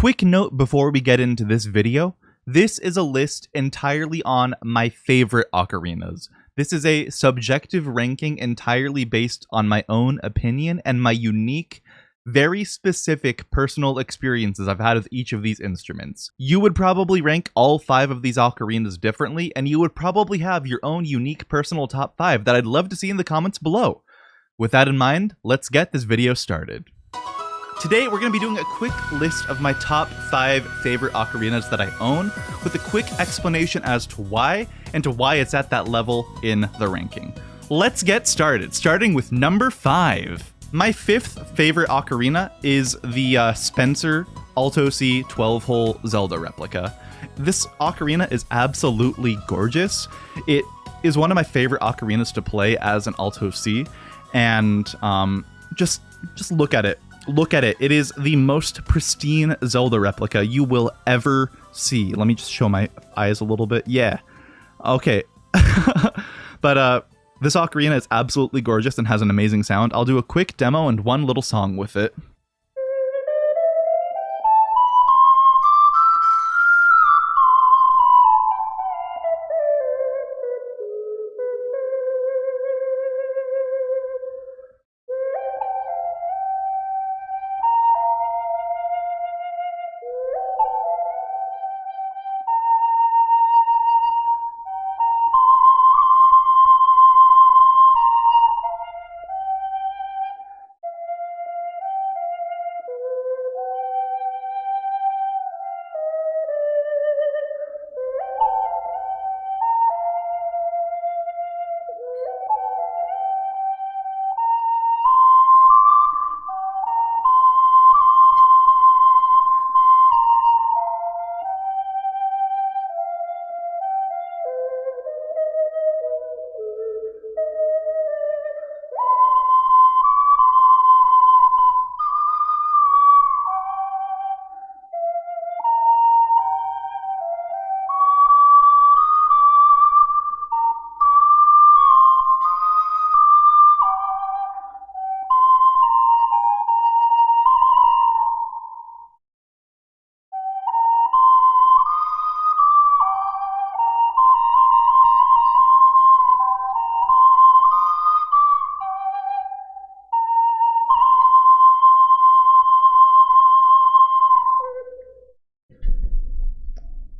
Quick note before we get into this video, this is a list entirely on my favorite ocarinas. This is a subjective ranking entirely based on my own opinion and my unique, very specific personal experiences I've had with each of these instruments. You would probably rank all 5 of these ocarinas differently, and you would probably have your own unique personal top 5 that I'd love to see in the comments below. With that in mind, let's get this video started. Today, we're going to be doing a quick list of my top 5 favorite ocarinas that I own, with a quick explanation as to why, and to why it's at that level in the ranking. Let's get started, starting with number 5. My 5th favorite ocarina is the Spencer Alto C 12-hole Zelda replica. This ocarina is absolutely gorgeous. It is one of my favorite ocarinas to play as an Alto C, and just look at it. Look at it. It is the most pristine Zelda replica you will ever see. Let me just show my eyes a little bit. Yeah. Okay. But this ocarina is absolutely gorgeous and has an amazing sound. I'll do a quick demo and one little song with it.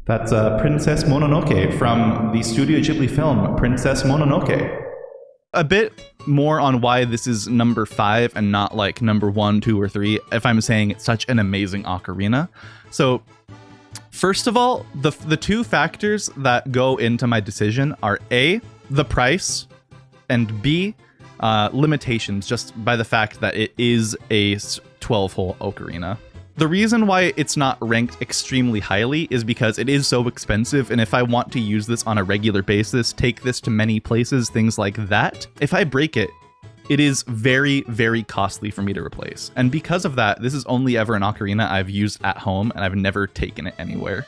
That's Princess Mononoke from the Studio Ghibli film Princess Mononoke. A bit more on why this is number 5 and not like number 1, 2, or 3, if I'm saying it's such an amazing ocarina. So, first of all, the 2 factors that go into my decision are A, the price, and B, limitations, just by the fact that it is a 12-hole ocarina. The reason why it's not ranked extremely highly is because it is so expensive, and if I want to use this on a regular basis, take this to many places, things like that, if I break it, it is very, very costly for me to replace. And because of that, this is only ever an ocarina I've used at home, and I've never taken it anywhere.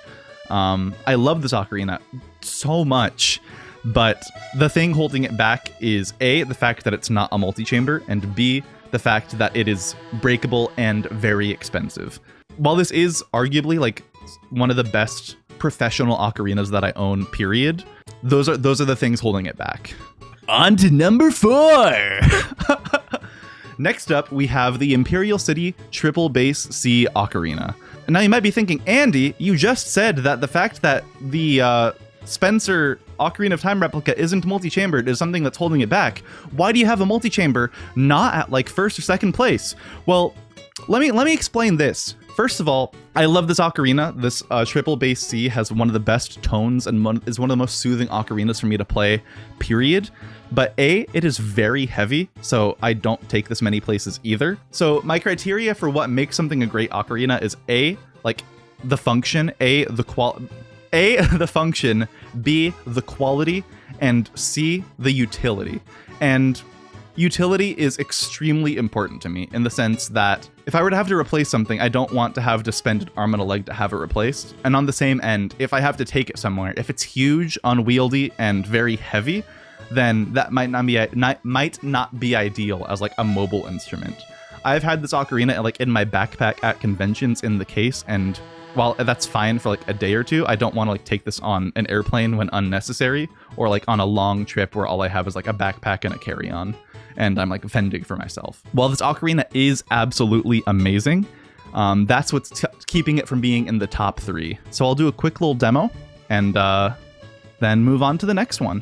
I love this ocarina so much, but the thing holding it back is A, the fact that it's not a multi-chamber, and B, the fact that it is breakable and very expensive. While this is arguably like one of the best professional ocarinas that I own, period, those are the things holding it back. On to number 4. Next up, we have the Imperial City Triple Bass C Ocarina. And now you might be thinking, Andy, you just said that the fact that the Spencer Ocarina of Time replica isn't multi-chambered is something that's holding it back. Why do you have a multi-chamber not at like 1st or 2nd place? Well, let me explain this. First of all, I love this ocarina. This Triple Bass C has one of the best tones and is one of the most soothing ocarinas for me to play, period. But A, it is very heavy, so I don't take this many places either. So my criteria for what makes something a great ocarina is A, like the function, the function, B, the quality, and C, the utility. And utility is extremely important to me in the sense that if I were to have to replace something, I don't want to have to spend an arm and a leg to have it replaced. And on the same end, if I have to take it somewhere, if it's huge, unwieldy, and very heavy, then that might not be ideal as like a mobile instrument. I've had this ocarina like in my backpack at conventions in the case, and while that's fine for like a day or two, I don't want to like take this on an airplane when unnecessary, or like on a long trip where all I have is like a backpack and a carry-on, and I'm like fending for myself. While this ocarina is absolutely amazing, that's what's keeping it from being in the top 3. So I'll do a quick little demo and then move on to the next one.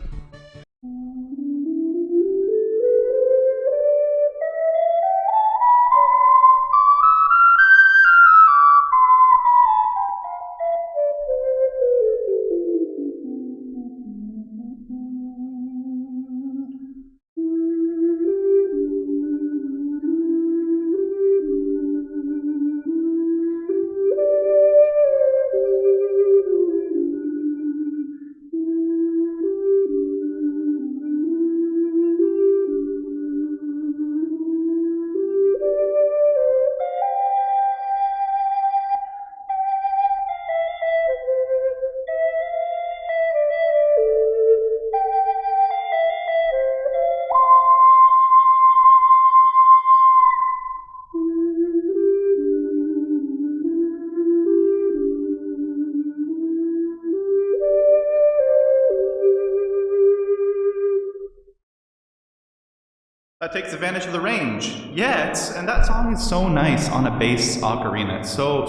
That takes advantage of the range. Yeah, and that song is so nice on a bass ocarina. It's so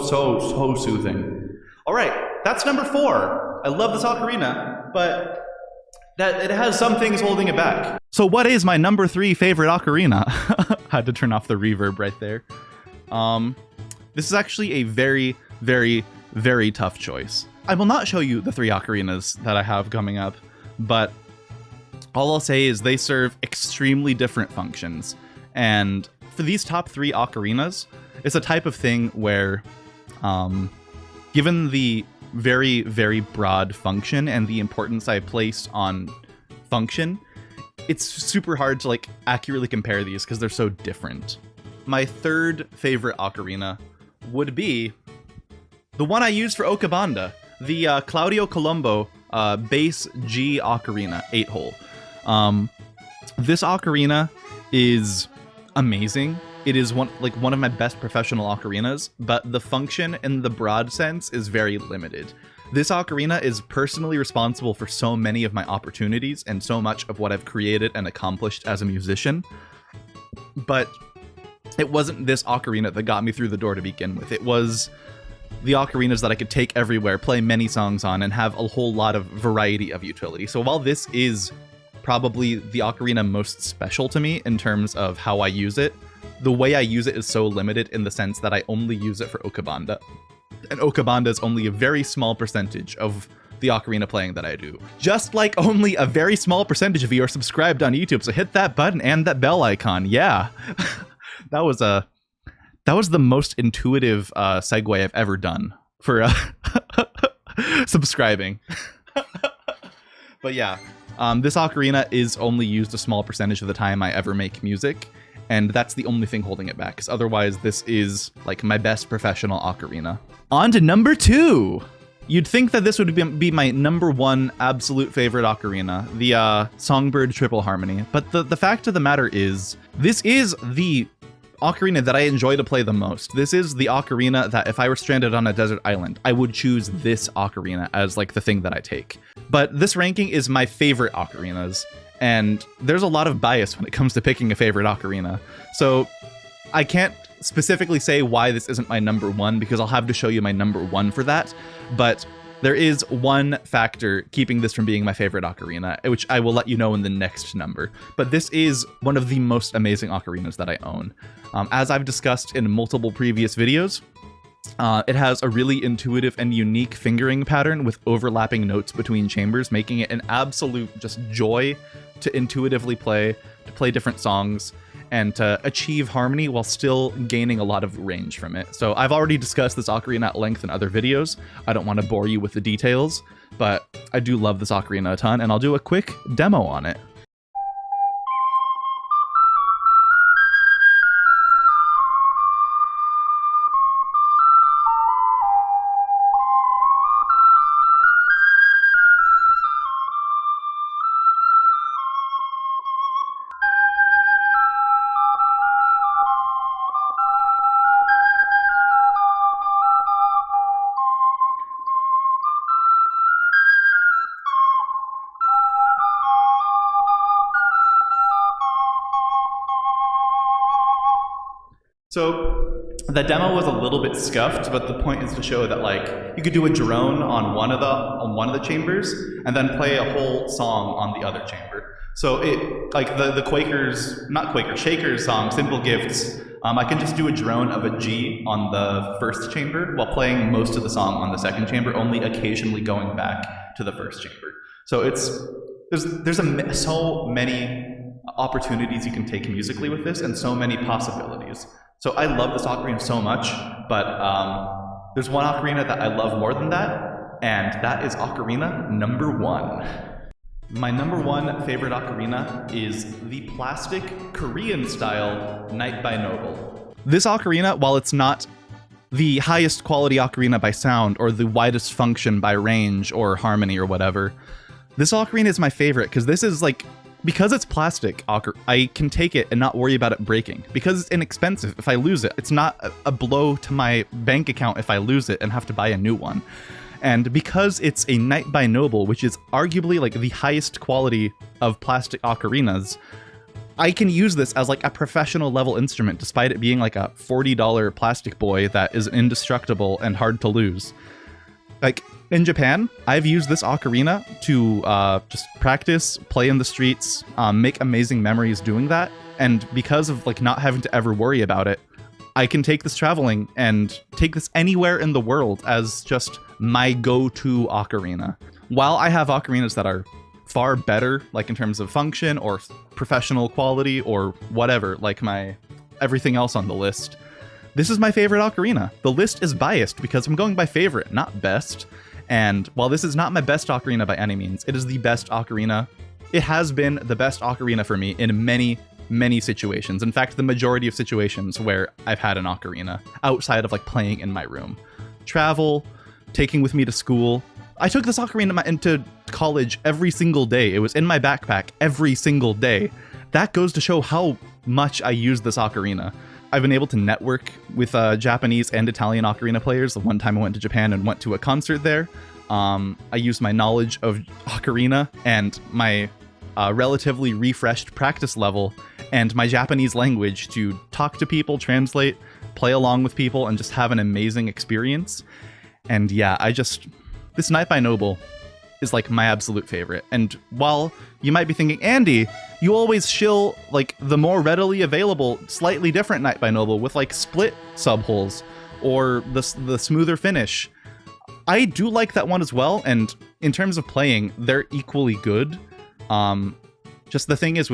soothing. All right, that's number 4. I love this ocarina, but it has some things holding it back. So what is my number 3 favorite ocarina? Had to turn off the reverb right there. This is actually a very, very, very tough choice. I will not show you the 3 ocarinas that I have coming up, but all I'll say is they serve extremely different functions. And for these top 3 ocarinas, it's a type of thing where, given the very, very broad function and the importance I placed on function, it's super hard to like accurately compare these because they're so different. My 3rd favorite ocarina would be the one I used for Okabanda, the Claudio Colombo bass G ocarina, 8-hole. This ocarina is amazing. It is one of my best professional ocarinas, but the function in the broad sense is very limited. This ocarina is personally responsible for so many of my opportunities and so much of what I've created and accomplished as a musician. But it wasn't this ocarina that got me through the door to begin with. It was the ocarinas that I could take everywhere, play many songs on, and have a whole lot of variety of utility. So while this is probably the ocarina most special to me in terms of how I use it, the way I use it is so limited in the sense that I only use it for Okabanda. And Okabanda is only a very small percentage of the ocarina playing that I do. Just like only a very small percentage of you are subscribed on YouTube, so hit that button and that bell icon. Yeah. That was the most intuitive segue I've ever done for subscribing. But yeah. This ocarina is only used a small percentage of the time I ever make music, and that's the only thing holding it back, because otherwise this is like my best professional ocarina. On to number 2! You'd think that this would be my number 1 absolute favorite ocarina, the Songbird Triple Harmony, but the fact of the matter is, this is the ocarina that I enjoy to play the most. This is the ocarina that if I were stranded on a desert island, I would choose this ocarina as like the thing that I take. But this ranking is my favorite ocarinas, and there's a lot of bias when it comes to picking a favorite ocarina. So I can't specifically say why this isn't my number 1, because I'll have to show you my number 1 for that. But there is one factor keeping this from being my favorite ocarina, which I will let you know in the next number. But this is one of the most amazing ocarinas that I own. As I've discussed in multiple previous videos, it has a really intuitive and unique fingering pattern with overlapping notes between chambers, making it an absolute just joy to intuitively play, to play different songs, and to achieve harmony while still gaining a lot of range from it. So I've already discussed this ocarina at length in other videos. I don't want to bore you with the details, but I do love this ocarina a ton, and I'll do a quick demo on it. So the demo was a little bit scuffed, but the point is to show that like you could do a drone on one of the chambers and then play a whole song on the other chamber. So it like the Shakers song, Simple Gifts, I can just do a drone of a G on the first chamber while playing most of the song on the second chamber, only occasionally going back to the first chamber. So there's so many opportunities you can take musically with this and so many possibilities. So I love this ocarina so much, but there's one ocarina that I love more than that, and that is ocarina number 1. My number 1 favorite ocarina is the plastic Korean-style Night by Noble. This ocarina, while it's not the highest quality ocarina by sound or the widest function by range or harmony or whatever, this ocarina is my favorite because this is like, because it's plastic, I can take it and not worry about it breaking. Because it's inexpensive, if I lose it, it's not a blow to my bank account if I lose it and have to buy a new one. And because it's a Night by Noble, which is arguably like the highest quality of plastic ocarinas, I can use this as like a professional level instrument, despite it being like a $40 plastic boy that is indestructible and hard to lose. Like, in Japan, I've used this ocarina to just practice, play in the streets, make amazing memories doing that. And because of like not having to ever worry about it, I can take this traveling and take this anywhere in the world as just my go-to ocarina. While I have ocarinas that are far better, like in terms of function or professional quality or whatever, like my everything else on the list, this is my favorite ocarina. The list is biased because I'm going by favorite, not best. And while this is not my best ocarina by any means, it is the best ocarina. It has been the best ocarina for me in many, many situations. In fact, the majority of situations where I've had an ocarina outside of like playing in my room. Travel, taking with me to school. I took this ocarina into college every single day. It was in my backpack every single day. That goes to show how much I use this ocarina. I've been able to network with Japanese and Italian ocarina players. The one time I went to Japan and went to a concert there, I used my knowledge of ocarina and my relatively refreshed practice level and my Japanese language to talk to people, translate, play along with people, and just have an amazing experience. And yeah, this Night by Noble is like my absolute favorite. And while you might be thinking, Andy, you always shill like the more readily available, slightly different Night by Noble with like split subholes or the smoother finish. I do like that one as well, and in terms of playing, they're equally good. Just the thing is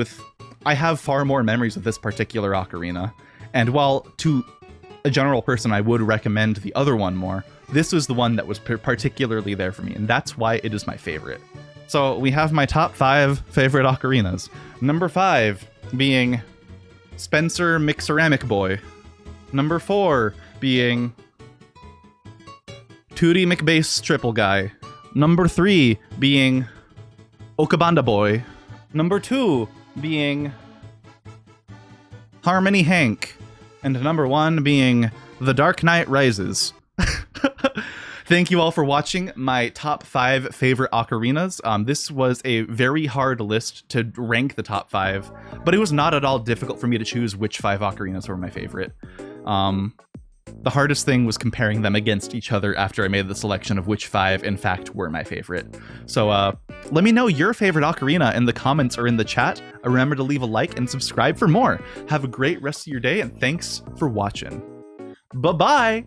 I have far more memories of this particular ocarina, and while to a general person I would recommend the other one more, this was the one that was particularly there for me, and that's why it is my favorite. So we have my top 5 favorite ocarinas. Number 5 being Spencer McCeramic Boy. Number 4 being Tootie McBass Triple Guy. Number 3 being Okabanda Boy. Number 2 being Harmony Hank. And number 1 being The Dark Knight Rises. Thank you all for watching my top 5 favorite ocarinas. This was a very hard list to rank the top 5, but it was not at all difficult for me to choose which 5 ocarinas were my favorite. The hardest thing was comparing them against each other after I made the selection of which 5, in fact, were my favorite. So let me know your favorite ocarina in the comments or in the chat. Remember to leave a like and subscribe for more. Have a great rest of your day, and thanks for watching. Bye-bye!